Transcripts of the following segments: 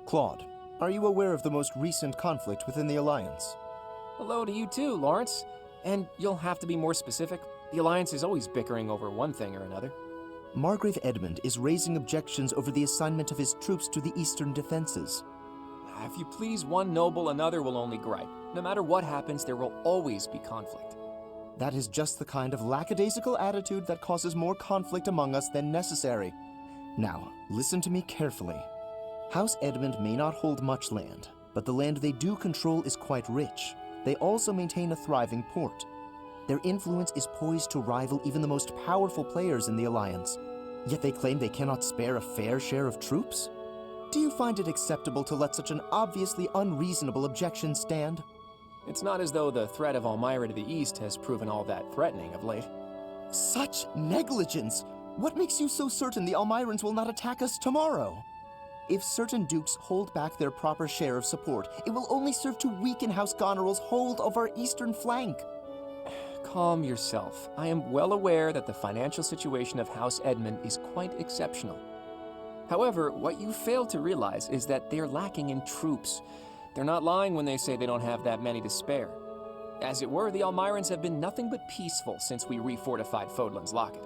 Claude, are you aware of the most recent conflict within the Alliance? Hello to you too, Lawrence. And you'll have to be more specific. The Alliance is always bickering over one thing or another. Margrave Edmund is raising objections over the assignment of his troops to the eastern defenses. If you please one noble, another will only gripe. No matter what happens, there will always be conflict. That is just the kind of lackadaisical attitude that causes more conflict among us than necessary. Now, listen to me carefully. House Edmund may not hold much land, but the land they do control is quite rich. They also maintain a thriving port. Their influence is poised to rival even the most powerful players in the Alliance, yet they claim they cannot spare a fair share of troops? Do you find it acceptable to let such an obviously unreasonable objection stand? It's not as though the threat of Elmira to the east has proven all that threatening of late. Such negligence! What makes you so certain the Almirans will not attack us tomorrow? If certain dukes hold back their proper share of support, it will only serve to weaken House Goneril's hold of our eastern flank. Calm yourself. I am well aware that the financial situation of House Edmund is quite exceptional. However, what you fail to realize is that they're lacking in troops. They're not lying when they say they don't have that many to spare. As it were, the Almirans have been nothing but peaceful since we refortified Fodlan's Locket.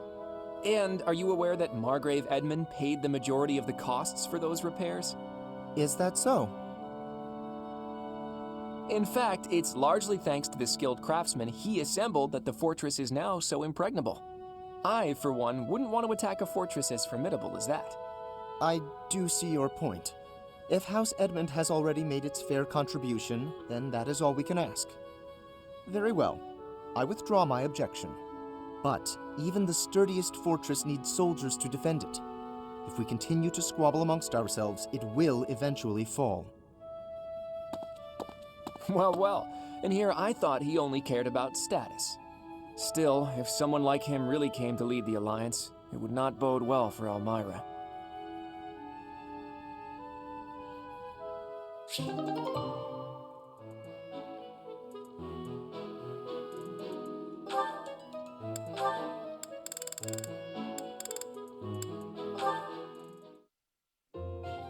And are you aware that Margrave Edmund paid the majority of the costs for those repairs? Is that so? In fact, it's largely thanks to the skilled craftsmen he assembled that the fortress is now so impregnable. I, for one, wouldn't want to attack a fortress as formidable as that. I do see your point. If House Edmund has already made its fair contribution, then that is all we can ask. Very well. I withdraw my objection. But even the sturdiest fortress needs soldiers to defend it. If we continue to squabble amongst ourselves, it will eventually fall. Well, and here I thought he only cared about status. Still, if someone like him really came to lead the Alliance, it would not bode well for Elmira.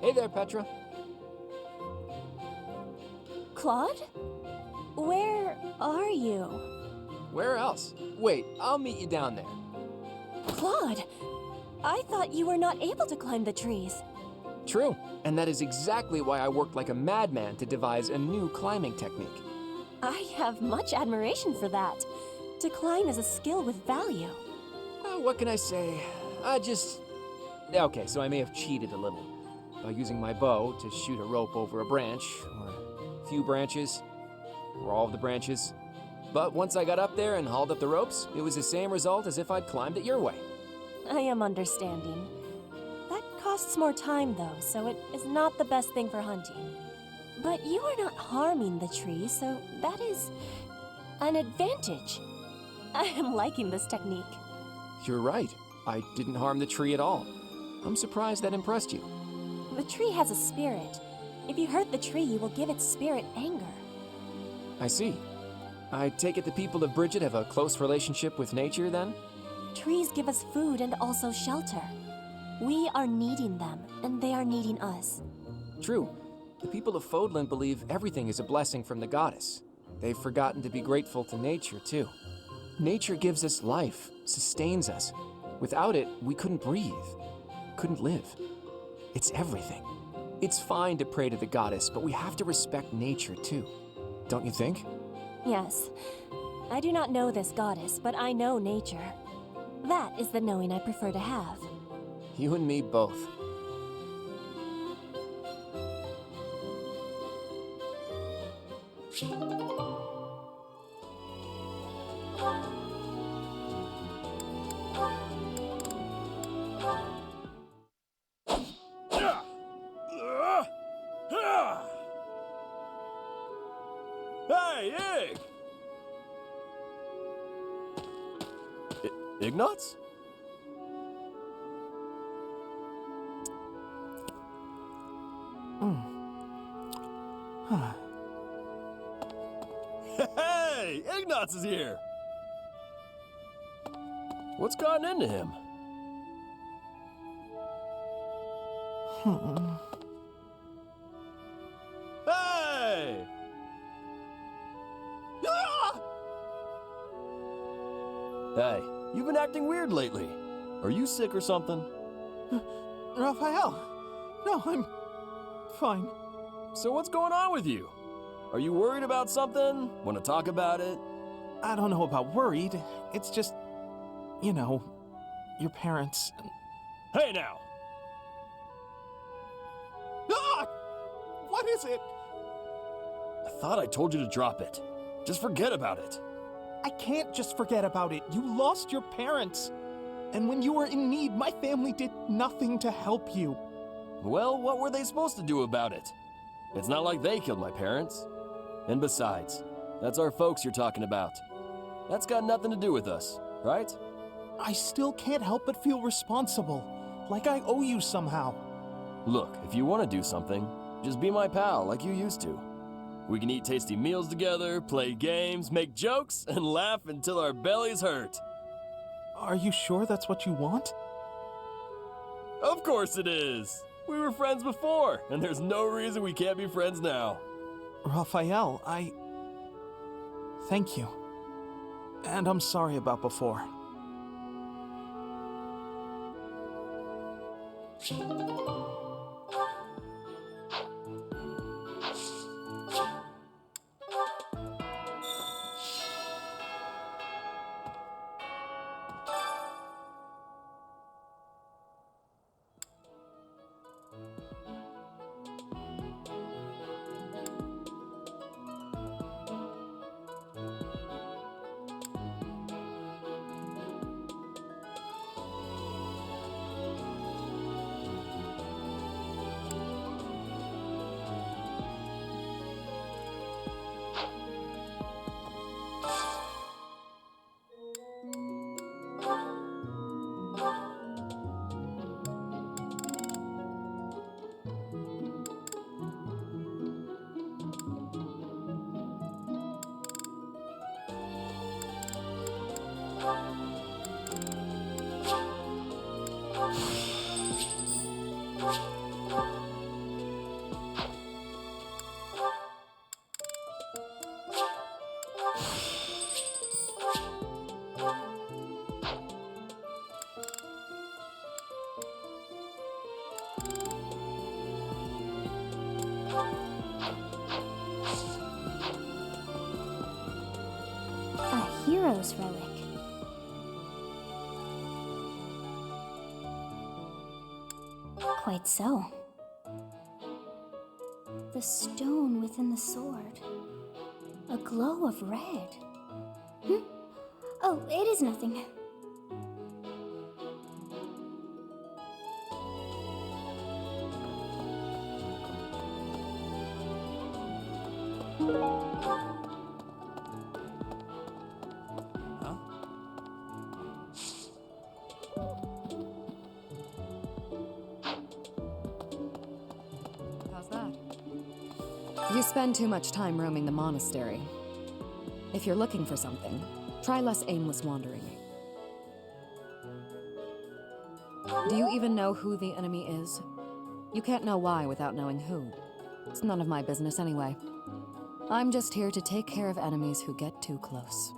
Hey there, Petra. Claude? Where are you? Where else? Wait, I'll meet you down there. Claude! I thought you were not able to climb the trees. True, and that is exactly why I worked like a madman to devise a new climbing technique. I have much admiration for that. To climb is a skill with value. What can I say? Okay, so I may have cheated a little by using my bow to shoot a rope over a branch, or a few branches, or all of the branches. But once I got up there and hauled up the ropes, it was the same result as if I'd climbed it your way. I am understanding. That costs more time though, so it is not the best thing for hunting. But you are not harming the tree, so that is an advantage. I am liking this technique. You're right. I didn't harm the tree at all. I'm surprised that impressed you. The tree has a spirit. If you hurt the tree, you will give its spirit anger. I see. I take it the people of Bridget have a close relationship with nature, then? Trees give us food and also shelter. We are needing them, and they are needing us. True. The people of Fodlan believe everything is a blessing from the goddess. They've forgotten to be grateful to nature, too. Nature gives us life, sustains us. Without it, we couldn't breathe, couldn't live. It's everything. It's fine to pray to the goddess, but we have to respect nature, too. Don't you think? Yes. I do not know this goddess, but I know nature. That is the knowing I prefer to have. You and me both. Hey, Ig! Ignatz? Hey! Hey, Ignatz is here! What's gotten into him? Hey! Ah! Hey, you've been acting weird lately. Are you sick or something? Raphael! No, I'm fine. So what's going on with you? Are you worried about something? Want to talk about it? I don't know about worried. It's just, you know, your parents. Hey now! Ah! What is it? I thought I told you to drop it. Just forget about it. I can't just forget about it. You lost your parents. And when you were in need, my family did nothing to help you. Well, what were they supposed to do about it? It's not like they killed my parents. And besides, that's our folks you're talking about. That's got nothing to do with us, right? I still can't help but feel responsible. Like I owe you somehow. Look, if you want to do something, just be my pal like you used to. We can eat tasty meals together, play games, make jokes, and laugh until our bellies hurt. Are you sure that's what you want? Of course it is! We were friends before, and there's no reason we can't be friends now. Raphael, Thank you. And I'm sorry about before. A hero's relic. Quite so. The stone within the sword. A glow of red. Oh, it is nothing. How's that? You spend too much time roaming the monastery. If you're looking for something, try less aimless wandering. Do you even know who the enemy is? You can't know why without knowing who. It's none of my business anyway. I'm just here to take care of enemies who get too close.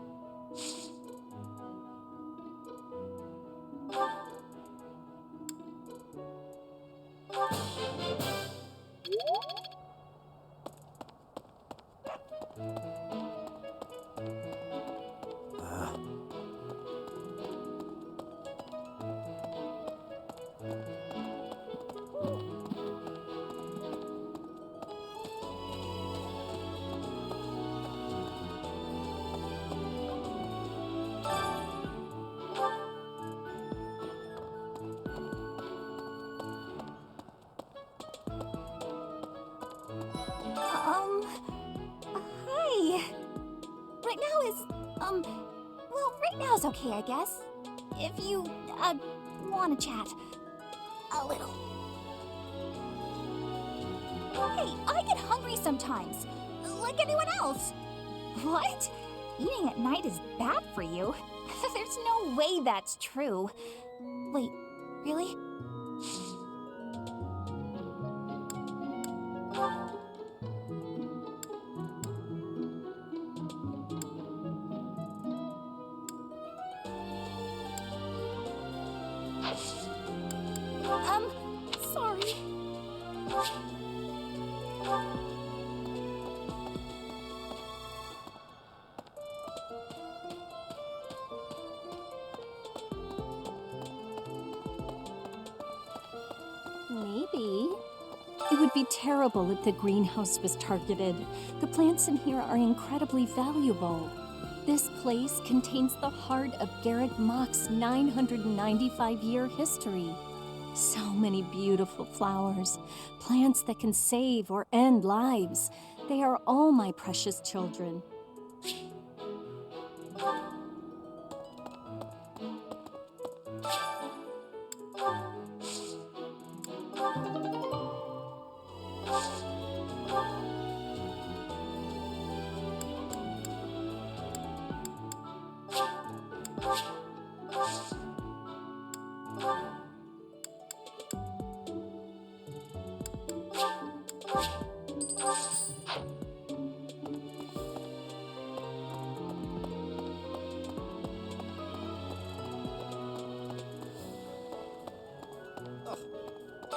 Hi. Right now is, well, right now is okay, I guess. If you, want to chat. A little. Hey, I get hungry sometimes. Like anyone else. What? eating at night is bad for you. There's no way that's true. Wait, really? Sorry. Maybe. It would be terrible if the greenhouse was targeted. The plants in here are incredibly valuable. This place contains the heart of Garreg Mach's 995-year history. So many beautiful flowers, plants that can save or end lives. They are all my precious children.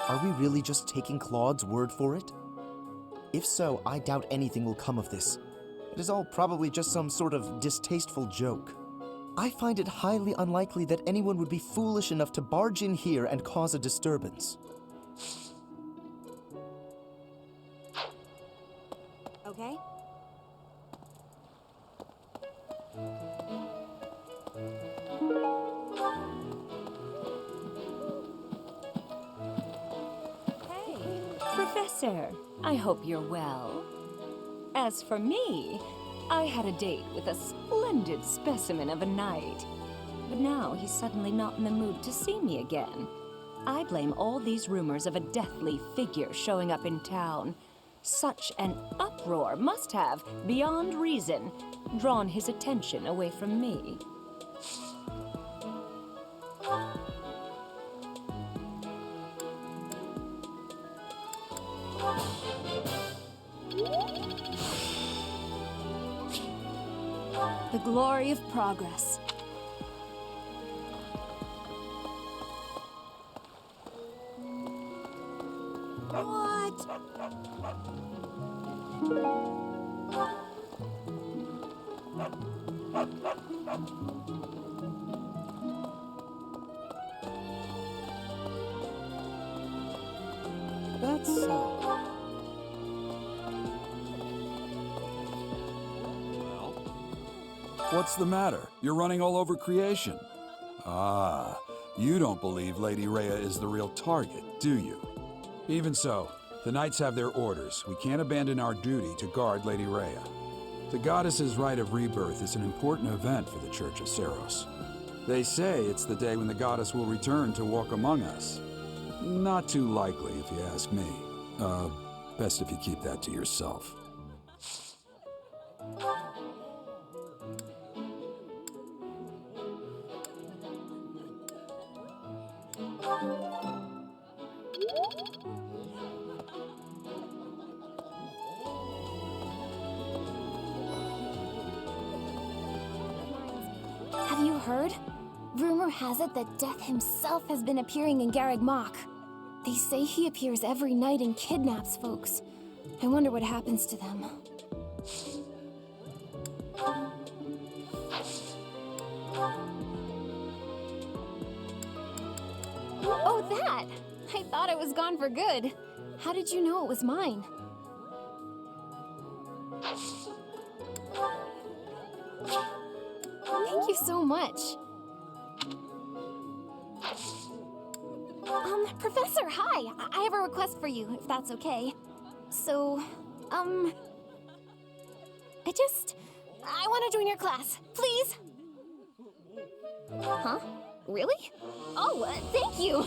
Are we really just taking Claude's word for it? If so, I doubt anything will come of this. It is all probably just some sort of distasteful joke. I find it highly unlikely that anyone would be foolish enough to barge in here and cause a disturbance. Okay? Professor, I hope you're well. As for me, I had a date with a splendid specimen of a knight. But now he's suddenly not in the mood to see me again. I blame all these rumors of a deathly figure showing up in town. Such an uproar must have, beyond reason, drawn his attention away from me. The glory of progress. What? That's so. What's the matter? You're running all over creation. Ah, you don't believe Lady Rhea is the real target, do you? Even so, the Knights have their orders. We can't abandon our duty to guard Lady Rhea. The goddess's rite of rebirth is an important event for the Church of Seros. They say it's the day when the goddess will return to walk among us. Not too likely, if you ask me. Best if you keep that to yourself. Have you heard? Rumor has it that Death himself has been appearing in Garreg Mach. They say he appears every night and kidnaps folks. I wonder what happens to them. Oh, that! I thought it was gone for good. How did you know it was mine? Thank you so much. Professor, hi! I have a request for you, if that's okay. So, I want to join your class, please? Huh? Really? Oh, thank you!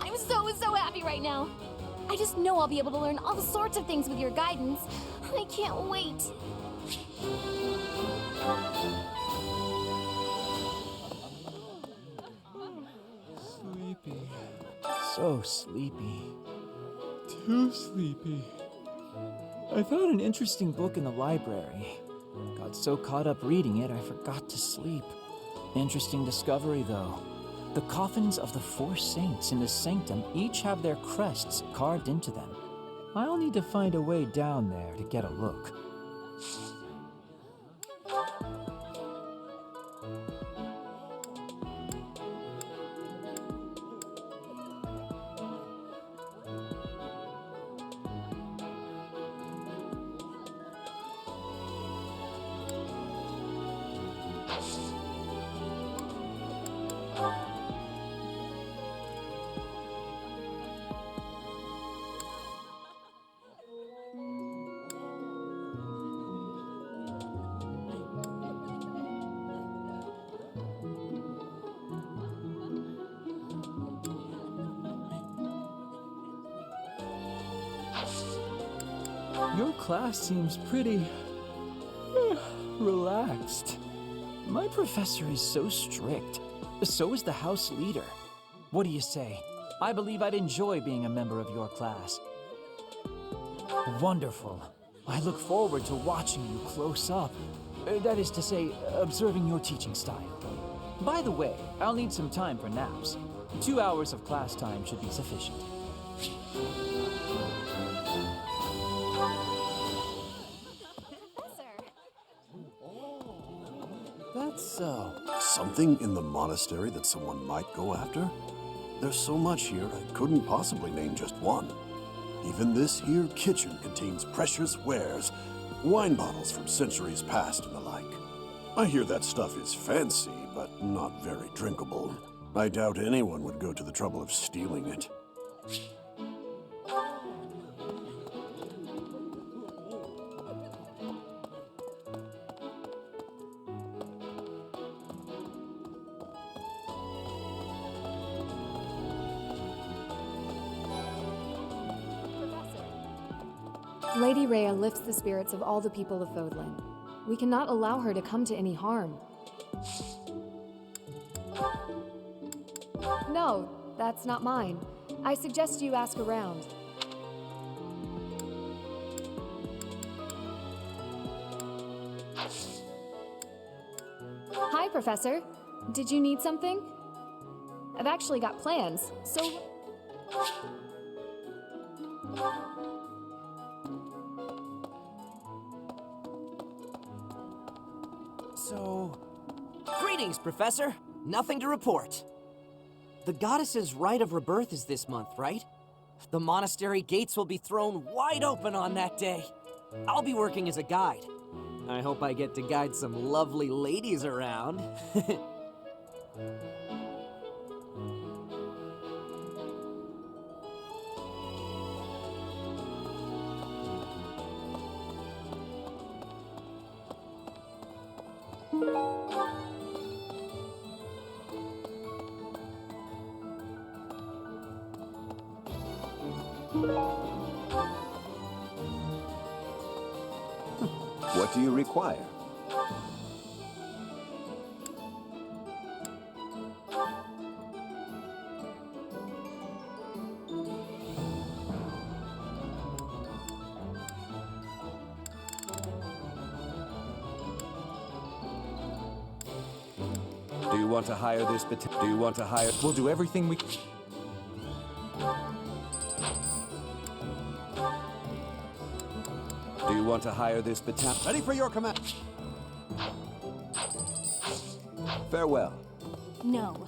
I'm so happy right now. I just know I'll be able to learn all sorts of things with your guidance. I can't wait. Sleepy. So sleepy. Too sleepy. I found an interesting book in the library. Got so caught up reading it, I forgot to sleep. Interesting discovery, though. The coffins of the 4 saints in the sanctum each have their crests carved into them. I'll need to find a way down there to get a look. Your class seems pretty relaxed. My professor is so strict. So is the house leader. What do you say? I believe I'd enjoy being a member of your class. Wonderful. I look forward to watching you close up. That is to say, observing your teaching style. By the way, I'll need some time for naps. 2 hours of class time should be sufficient. That's so. Something in the monastery that someone might go after? There's so much here, I couldn't possibly name just one. Even this here kitchen contains precious wares, wine bottles from centuries past and the like. I hear that stuff is fancy, but not very drinkable. I doubt anyone would go to the trouble of stealing it. Lady Rhea lifts the spirits of all the people of Fodlan. We cannot allow her to come to any harm. No, that's not mine. I suggest you ask around. Hi, Professor. Did you need something? I've actually got plans, so... Greetings, Professor. Nothing to report. The goddess's rite of rebirth is this month, right? The monastery gates will be thrown wide open on that day. I'll be working as a guide. I hope I get to guide some lovely ladies around. What do you require? Do you want to hire this Do you want to hire? We'll do everything we... Do you want to hire this battalion? Ready for your command. Farewell. No.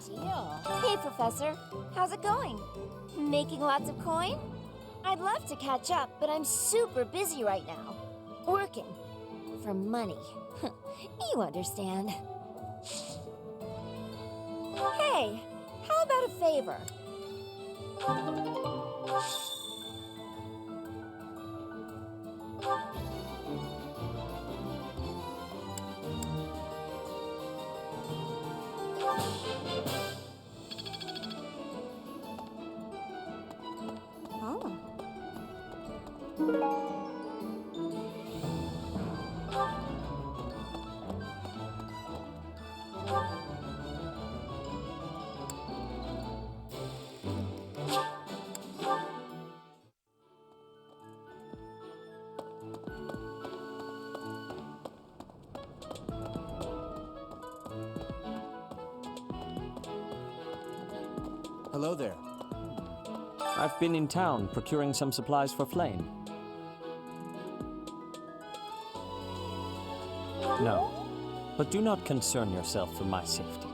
Hey, Professor. How's it going? Making lots of coin? I'd love to catch up, but I'm super busy right now. Working. For money. You understand. Hey, how about a favor? Hello there. I've been in town procuring some supplies for Flame. No, but do not concern yourself for my safety.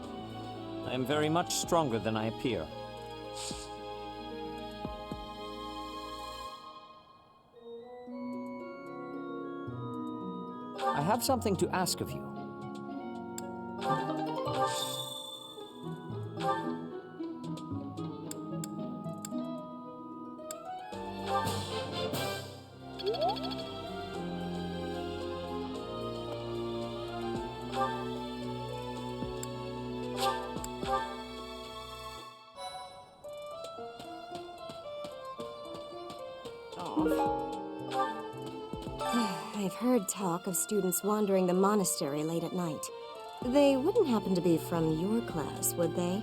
I am very much stronger than I appear. I have something to ask of you. I've heard talk of students wandering the monastery late at night. They wouldn't happen to be from your class, would they?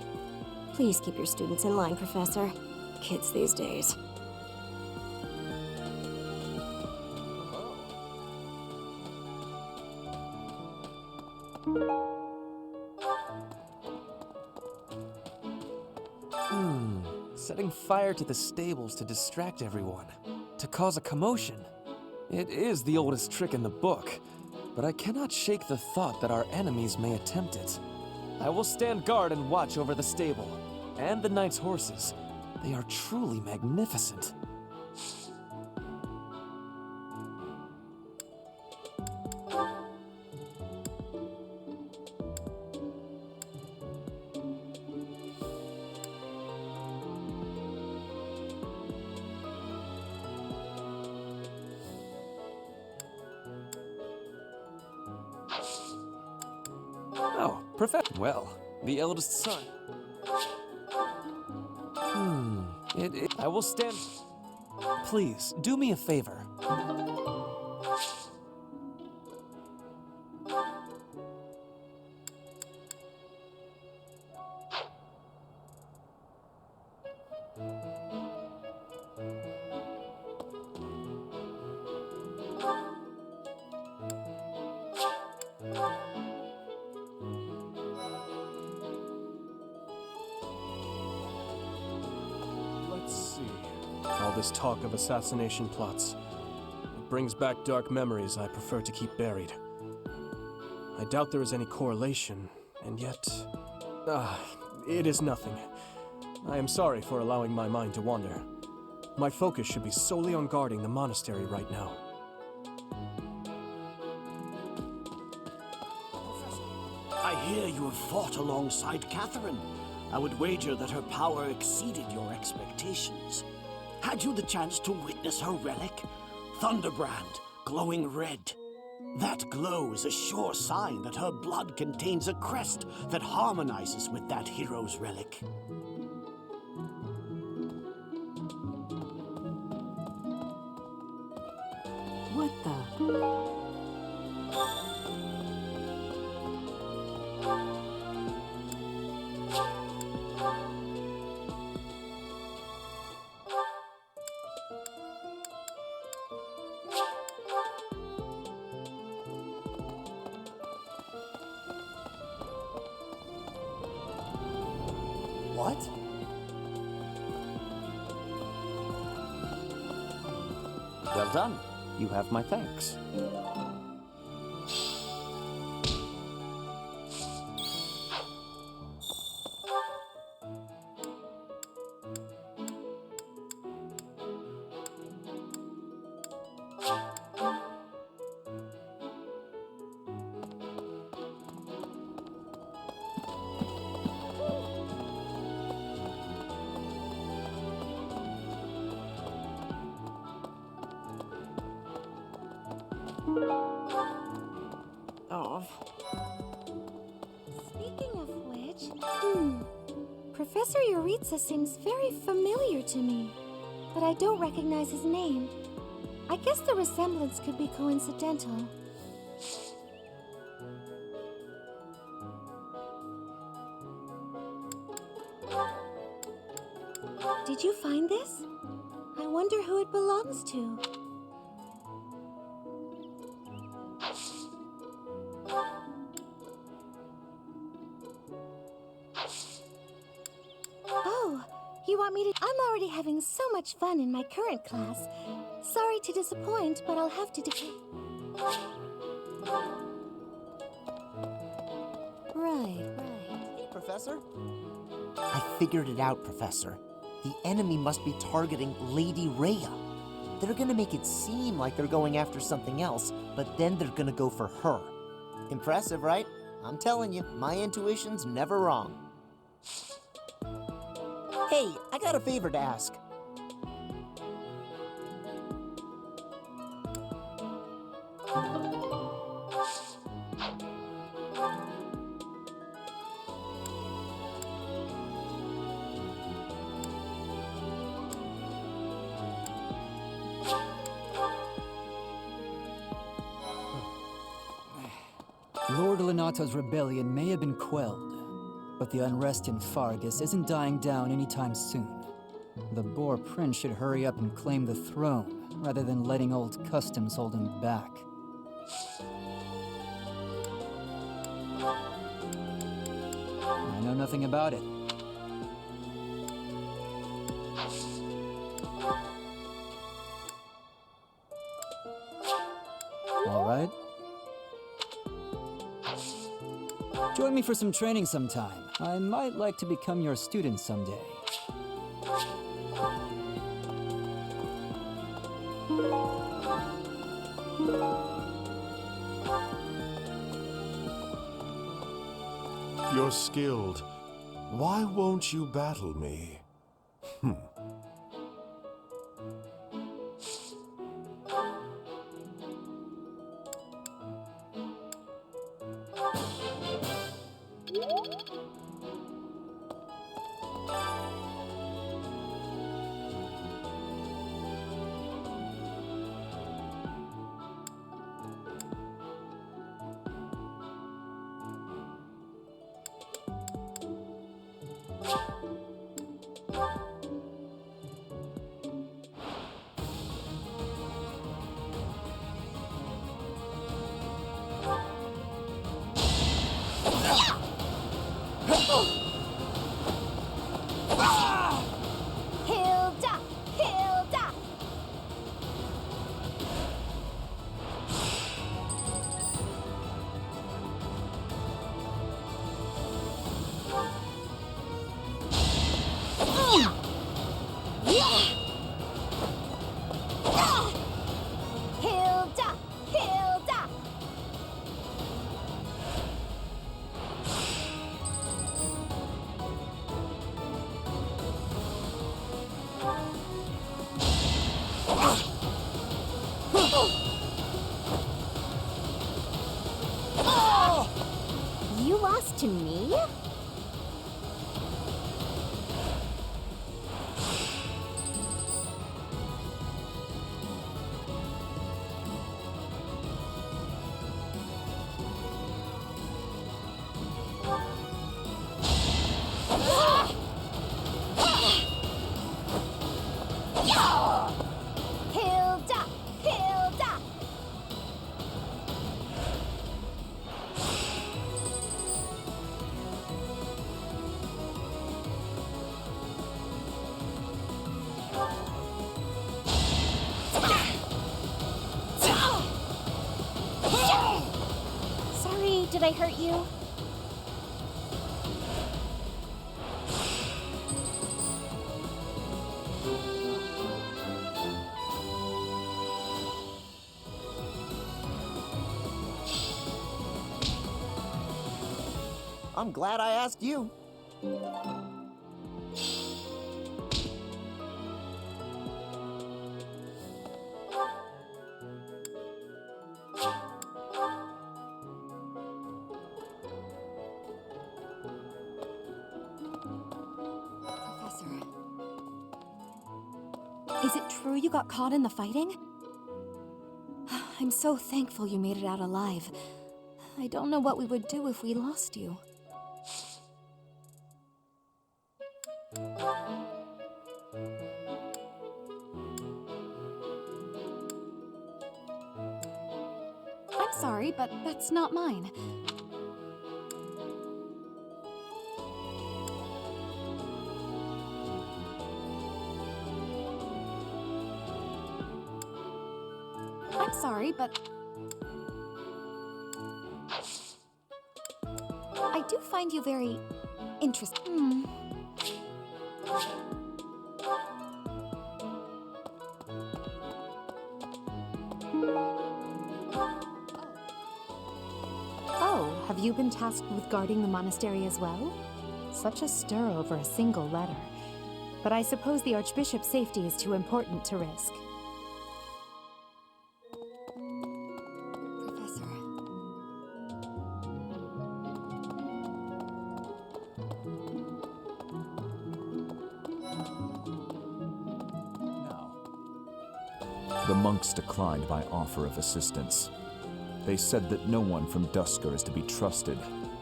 Please keep your students in line, Professor. Kids these days. Setting fire to the stables to distract everyone, to cause a commotion. It is the oldest trick in the book, but I cannot shake the thought that our enemies may attempt it. I will stand guard and watch over the stable, and the knight's horses. They are truly magnificent. Oh, Professor. Well, the eldest son. I will stand. Please, do me a favor. Let's see. All this talk of assassination plots. It brings back dark memories I prefer to keep buried. I doubt there is any correlation, and yet... it is nothing. I am sorry for allowing my mind to wander. My focus should be solely on guarding the monastery right now. I hear you have fought alongside Catherine. I would wager that her power exceeded your expectations. Had you the chance to witness her relic? Thunderbrand, glowing red. That glow is a sure sign that her blood contains a crest that harmonizes with that hero's relic. What the? What? Well done. You have my thanks. Oh. Speaking of which, Professor Yuritsa seems very familiar to me, but I don't recognize his name. I guess the resemblance could be coincidental. Did you find this? I wonder who it belongs to. Oh, You want me to? I'm already having so much fun in my current class. Sorry to disappoint, but I'll have to Right. Hey, Professor. I figured it out, Professor. The enemy must be targeting Lady Rhea. They're gonna make it seem like they're going after something else, but then they're gonna go for her. Impressive, right? I'm telling you, my intuition's never wrong. Hey, I got a favor to ask. Lord Lenato's rebellion may have been quelled, but the unrest in Fargus isn't dying down anytime soon. The Boar Prince should hurry up and claim the throne, rather than letting old customs hold him back. I know nothing about it. All right. Join me for some training sometime. I might like to become your student someday. You're skilled. Why won't you battle me? Hilda! Hilda! Hilda! Hilda! You lost to me? Hilda! Hilda! Sorry, did I hurt you? I'm glad I asked you. Professor. Is it true you got caught in the fighting? I'm so thankful you made it out alive. I don't know what we would do if we lost you. I'm sorry, but that's not mine. I'm sorry, but I do find you very interesting. Oh, have you been tasked with guarding the monastery as well? Such a stir over a single letter. But I suppose the Archbishop's safety is too important to risk. Professor. The monks declined my offer of assistance. They said that no one from Dusker is to be trusted,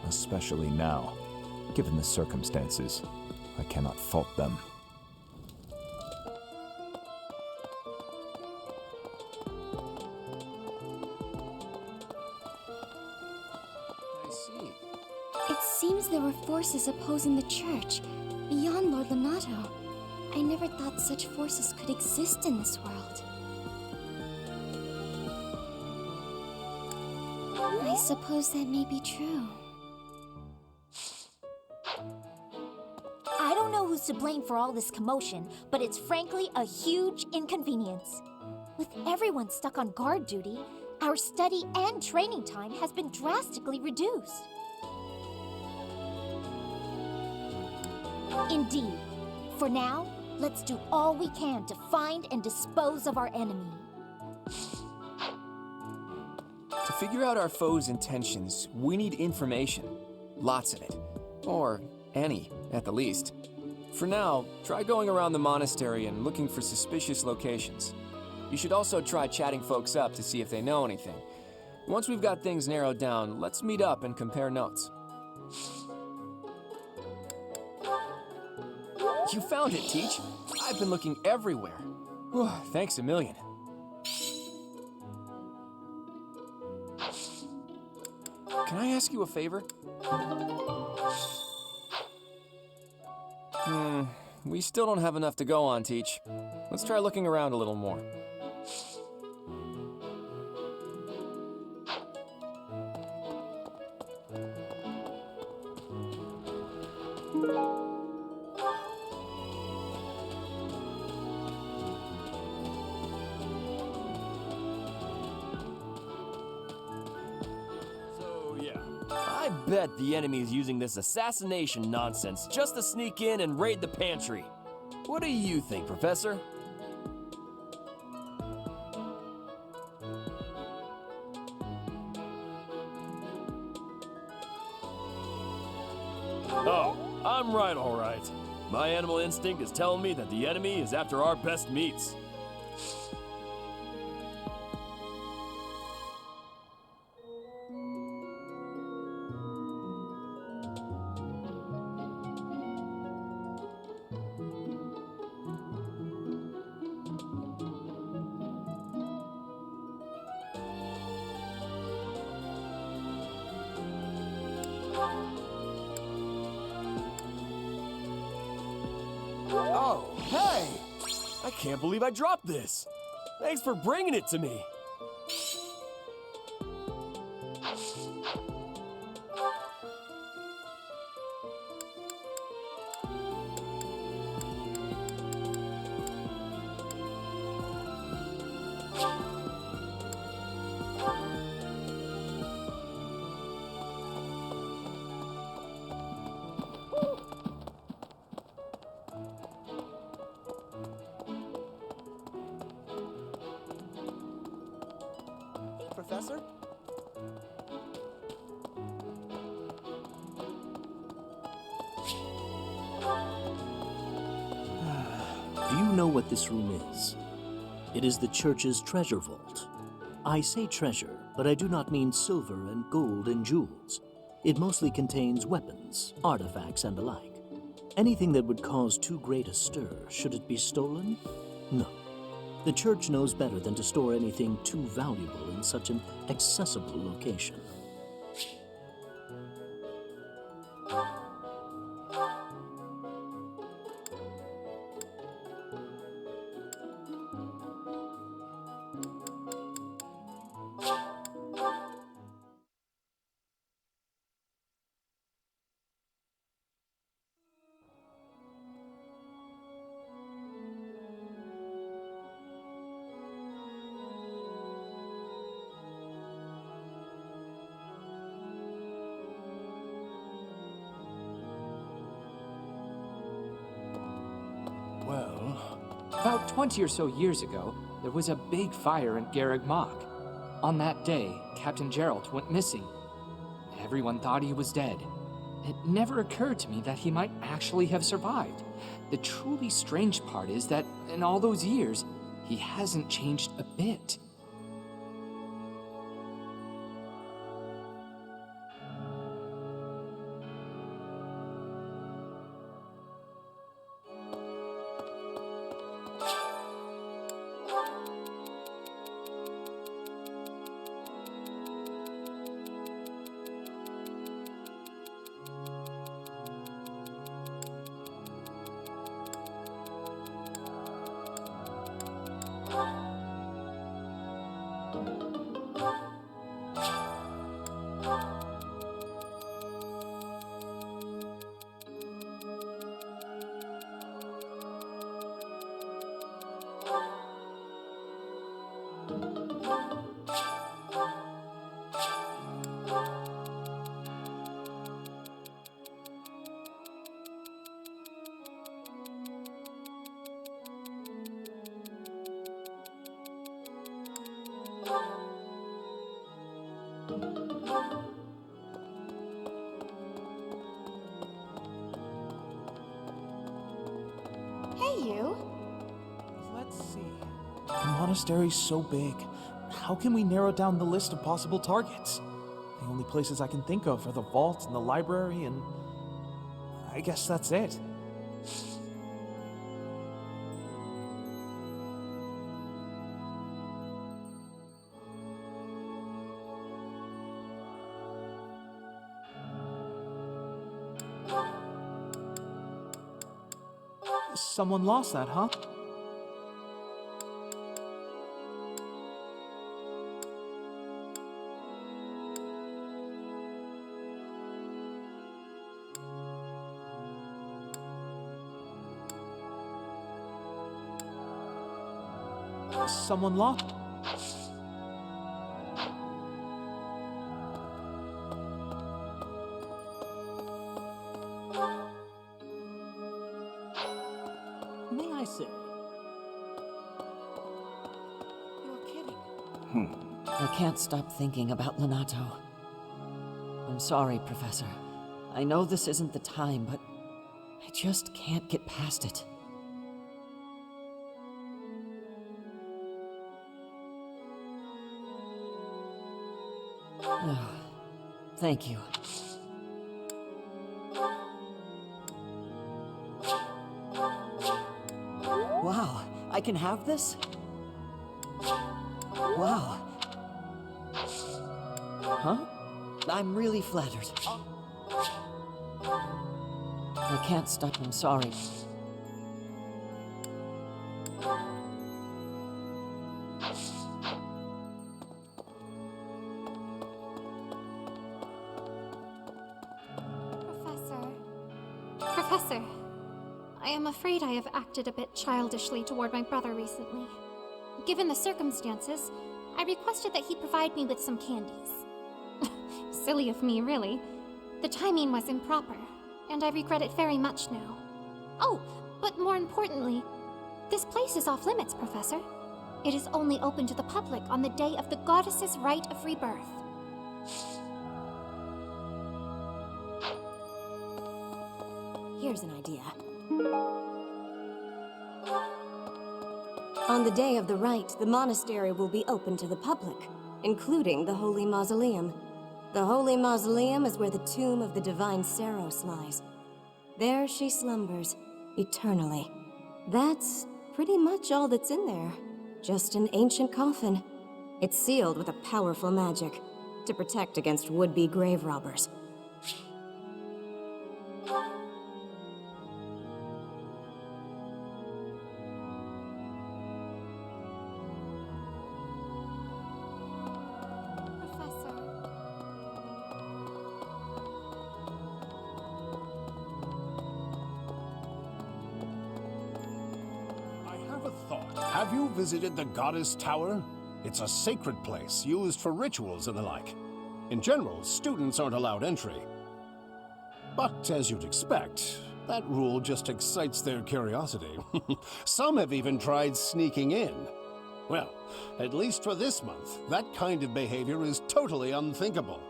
especially now. Given the circumstances, I cannot fault them. I see. It seems there were forces opposing the church, beyond Lord Lonato. I never thought such forces could exist in this world. I suppose that may be true. I don't know who's to blame for all this commotion, but it's frankly a huge inconvenience. With everyone stuck on guard duty, our study and training time has been drastically reduced. Indeed. For now, let's do all we can to find and dispose of our enemy. To figure out our foe's intentions, we need information. Lots of it. Or any, at the least. For now, try going around the monastery and looking for suspicious locations. You should also try chatting folks up to see if they know anything. Once we've got things narrowed down, let's meet up and compare notes. You found it, Teach. I've been looking everywhere. Whew, thanks a million. Can I ask you a favor? We still don't have enough to go on, Teach. Let's try looking around a little more. I bet the enemy is using this assassination nonsense just to sneak in and raid the pantry. What do you think, Professor? Oh, I'm right, all right. My animal instinct is telling me that the enemy is after our best meats. Oh, hey! I can't believe I dropped this. Thanks for bringing it to me. Professor? Do you know what this room is? It is the church's treasure vault. I say treasure, but I do not mean silver and gold and jewels. It mostly contains weapons, artifacts, and the like. Anything that would cause too great a stir, should it be stolen? No. The church knows better than to store anything too valuable in such an accessible location. About 20 or so years ago, there was a big fire in Garreg Mach. On that day, Captain Gerald went missing. Everyone thought he was dead. It never occurred to me that he might actually have survived. The truly strange part is that in all those years, he hasn't changed a bit. Hey, you. Let's see. The monastery's so big. How can we narrow down the list of possible targets? The only places I can think of are the vault and the library, and I guess that's it. Someone lost that, huh? Someone lost. May I say? You're kidding. I can't stop thinking about Lenato. I'm sorry, Professor. I know this isn't the time, but I just can't get past it. Oh, thank you. Wow, I can have this? Wow. Huh? I'm really flattered. I can't stop, I'm sorry. Professor, I am afraid I have acted a bit childishly toward my brother recently. Given the circumstances, I requested that he provide me with some candies. Silly of me, really. The timing was improper, and I regret it very much now. Oh, but more importantly, this place is off limits, Professor. It is only open to the public on the day of the goddess's rite of rebirth. Here's an idea. On the day of the rite, the monastery will be open to the public, including the Holy Mausoleum. The Holy Mausoleum is where the tomb of the divine Saros lies. There she slumbers, eternally. That's pretty much all that's in there. Just an ancient coffin. It's sealed with a powerful magic to protect against would-be grave robbers. Have you visited the Goddess Tower? It's a sacred place used for rituals and the like. In general, students aren't allowed entry. But as you'd expect, That rule just excites their curiosity. Some have even tried sneaking in. Well, at least for this month, that kind of behavior is totally unthinkable.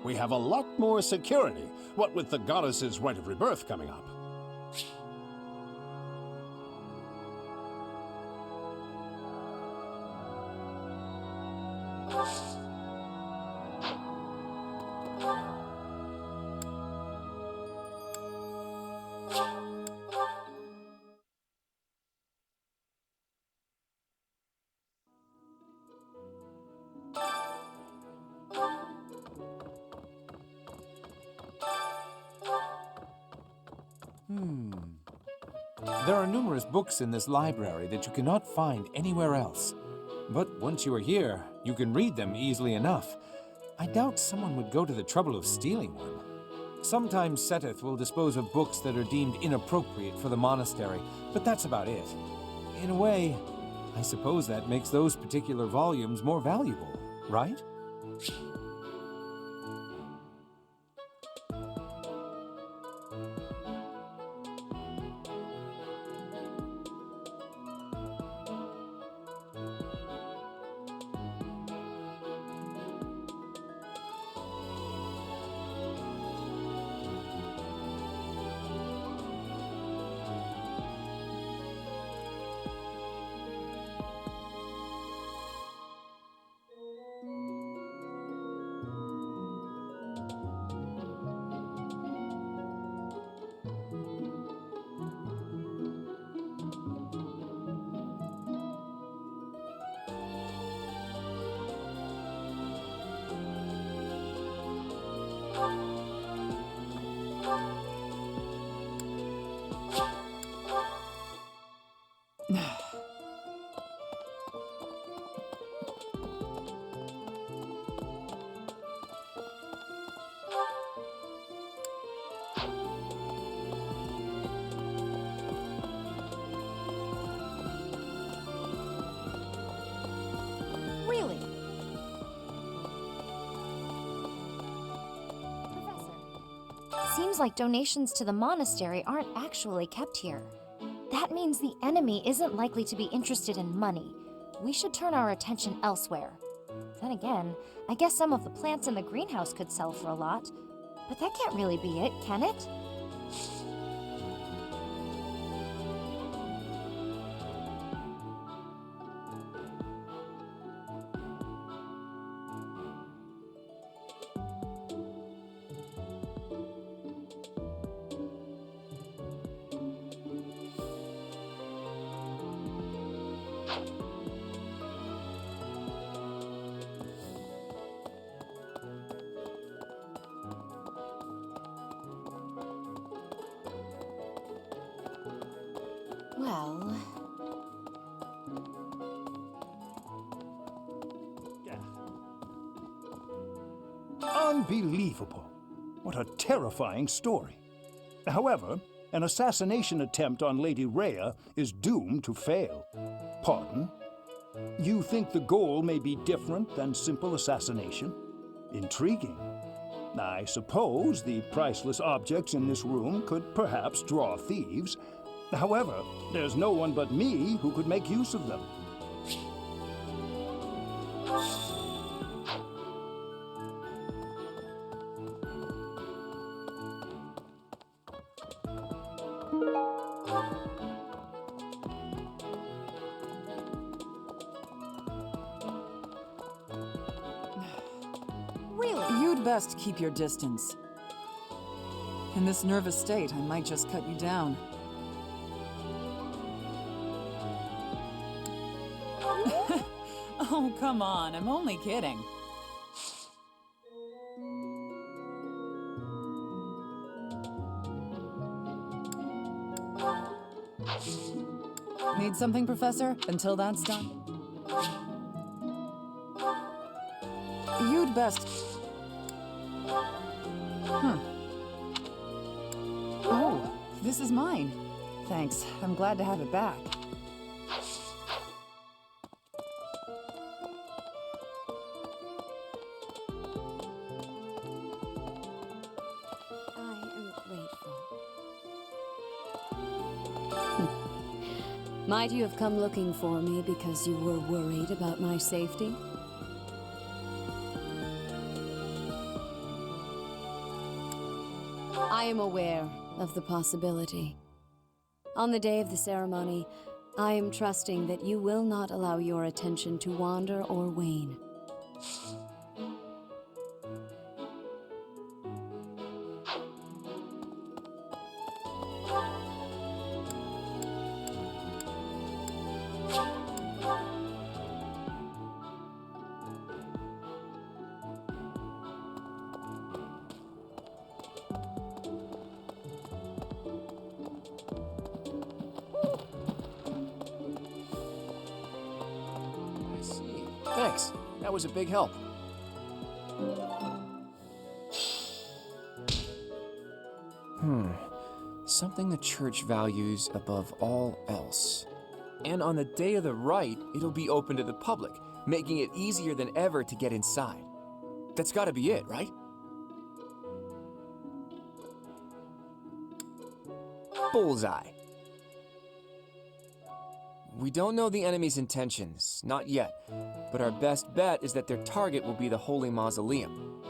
We have a lot more security, what with the goddess's rite of rebirth coming up. There are numerous books in this library that you cannot find anywhere else. But once you are here, you can read them easily enough. I doubt someone would go to the trouble of stealing one. Sometimes Seteth will dispose of books that are deemed inappropriate for the monastery, but that's about it. In a way, I suppose that makes those particular volumes more valuable, right? Really? Seems like donations to the monastery aren't actually kept here. That means the enemy isn't likely to be interested in money. We should turn our attention elsewhere. Then again, I guess some of the plants in the greenhouse could sell for a lot. But that can't really be it, can it? Well... Unbelievable. What a terrifying story. However, an assassination attempt on Lady Rhea is doomed to fail. Pardon? You think the goal may be different than simple assassination? Intriguing. I suppose the priceless objects in this room could perhaps draw thieves. However, there's no one but me who could make use of them. Really? You'd best keep your distance. In this nervous state, I might just cut you down. Oh, come on, I'm only kidding. Need something, Professor? Until that's done? You'd best... Oh, this is mine. Thanks, I'm glad to have it back. Might you have come looking for me because you were worried about my safety? I am aware of the possibility. On the day of the ceremony, I am trusting that you will not allow your attention to wander or wane. Thanks. That was a big help. Something the church values above all else. And on the day of the rite, it'll be open to the public, making it easier than ever to get inside. That's gotta be it, right? Bullseye. We don't know the enemy's intentions, not yet, but our best bet is that their target will be the Holy Mausoleum.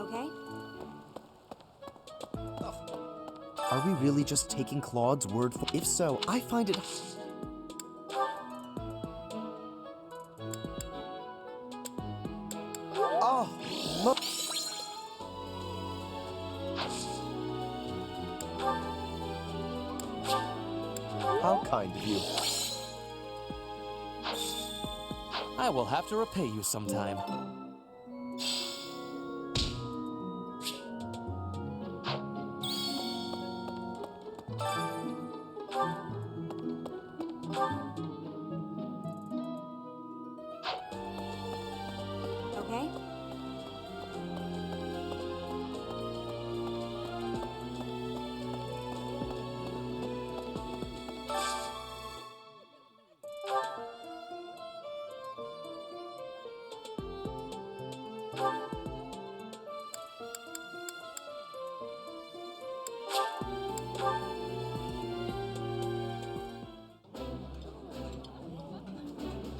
Okay? Are we really just taking Claude's word for? If so, I find it. Oh, how kind of you. I will have to repay you sometime. Okay?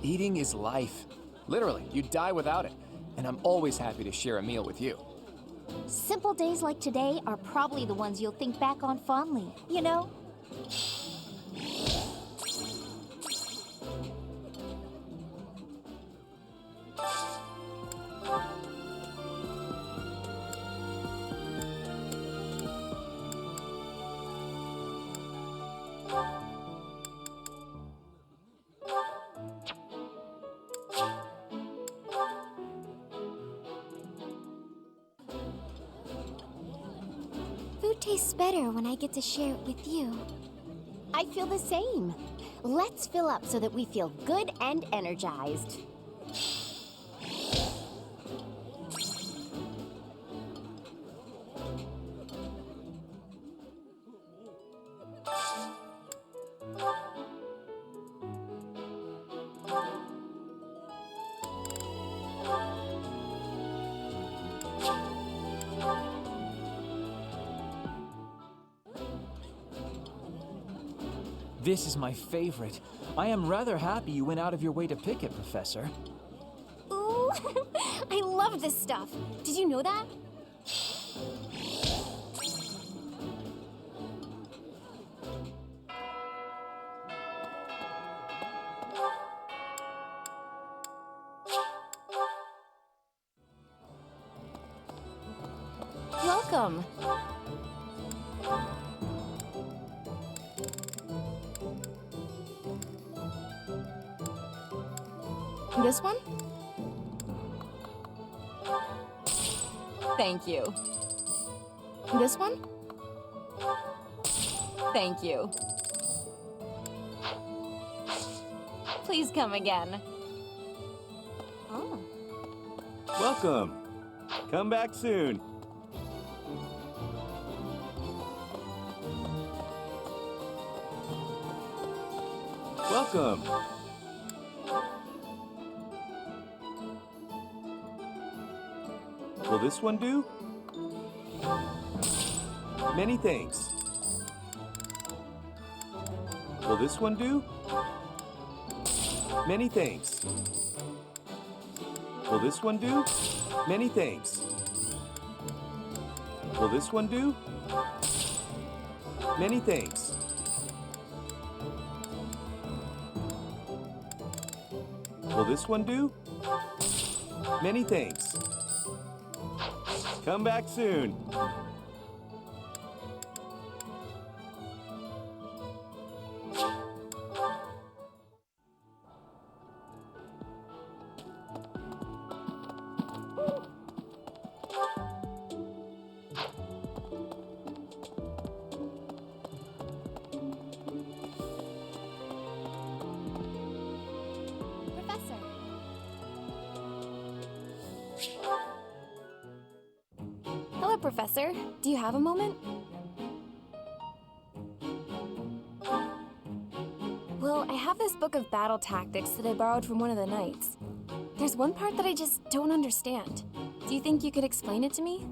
Eating is life. Literally, you die without it. And I'm always happy to share a meal with you. Simple days like today are probably the ones you'll think back on fondly, you know? Food tastes better when I get to share it with you. I feel the same. Let's fill up so that we feel good and energized. This is my favorite. I am rather happy you went out of your way to pick it, Professor. Ooh, I love this stuff. Did you know that? Welcome. This one? Thank you. This one? Thank you. Please come again. Oh. Welcome. Come back soon. Welcome. Will this one do? Many thanks. Will this one do? Many thanks. Will this one do? Many thanks. Will this one do? Many thanks. Will this one do? Many thanks. Come back soon. Professor. Hello, Professor. Do you have a moment? Well, I have this book of battle tactics that I borrowed from one of the knights. There's one part that I just don't understand. Do you think you could explain it to me?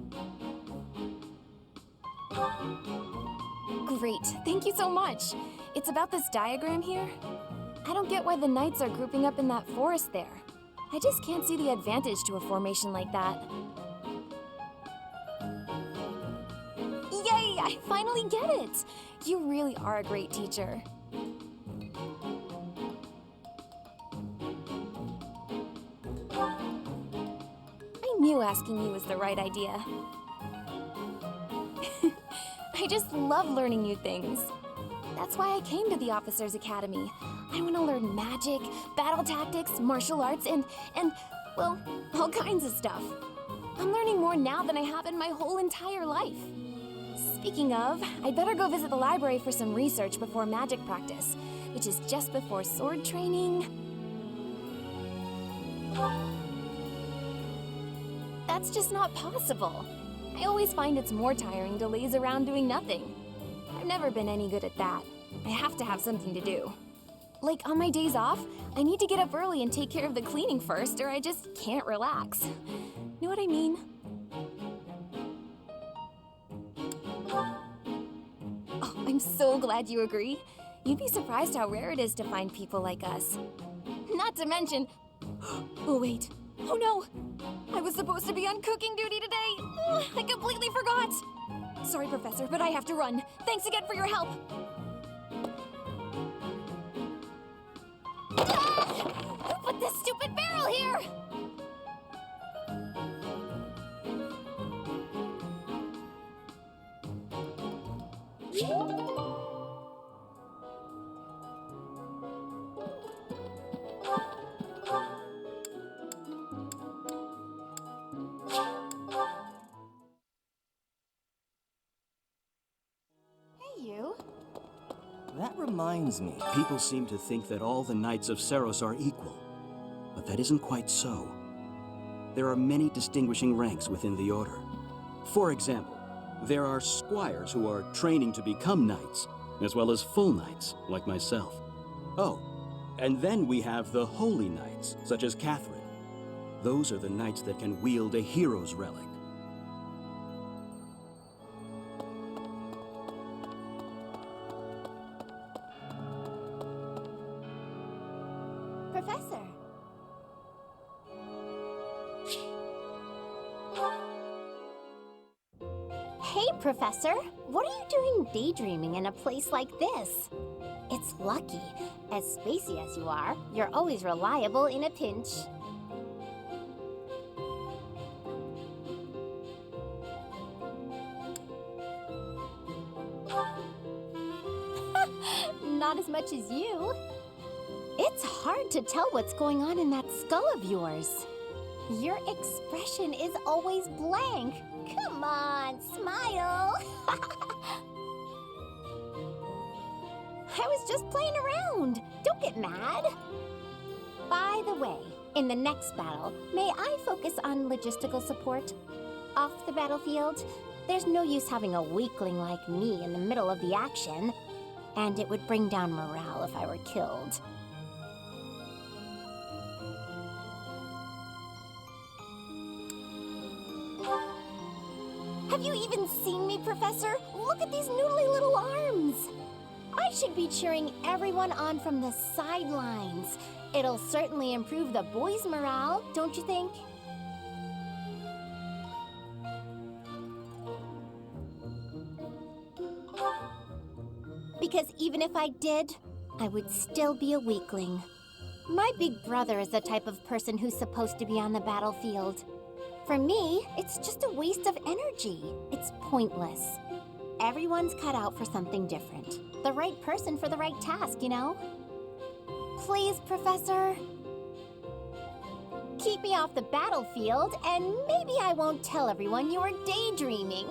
Great, thank you so much. It's about this diagram here. I don't get why the knights are grouping up in that forest there. I just can't see the advantage to a formation like that. Yay, I finally get it! You really are a great teacher. I knew asking you was the right idea. I just love learning new things. That's why I came to the Officers Academy. I want to learn magic, battle tactics, martial arts, and, well, all kinds of stuff. I'm learning more now than I have in my whole entire life. Speaking of, I'd better go visit the library for some research before magic practice, which is just before sword training. That's just not possible. I always find it's more tiring to laze around doing nothing. I've never been any good at that. I have to have something to do. Like, on my days off, I need to get up early and take care of the cleaning first, or I just can't relax. Know what I mean? Oh, I'm so glad you agree. You'd be surprised how rare it is to find people like us. Not to mention... Oh, wait. Oh, no! I was supposed to be on cooking duty today! Ugh, I completely forgot! Sorry, Professor, but I have to run. Thanks again for your help! Ah! Who put this stupid barrel here? Hey, you. That reminds me, people seem to think that all the Knights of Seros are equal. But that isn't quite so. There are many distinguishing ranks within the Order. For example, there are squires who are training to become knights, as well as full knights, like myself. Oh, and then we have the holy knights, such as Catherine. Those are the knights that can wield a hero's relic. Professor. Hey, Professor. What are you doing daydreaming in a place like this? It's lucky. As spacey as you are, you're always reliable in a pinch. Not as much as you. It's hard to tell what's going on in that skull of yours. Your expression is always blank. Come on, smile. I was just playing around. Don't get mad. By the way, in the next battle, may I focus on logistical support? Off the battlefield, there's no use having a weakling like me in the middle of the action. And it would bring down morale if I were killed. Have you even seen me, Professor? Look at these noodly little arms! I should be cheering everyone on from the sidelines. It'll certainly improve the boys' morale, don't you think? Because even if I did, I would still be a weakling. My big brother is the type of person who's supposed to be on the battlefield. For me, it's just a waste of energy. It's pointless. Everyone's cut out for something different. The right person for the right task, you know? Please, Professor. Keep me off the battlefield, and maybe I won't tell everyone you were daydreaming.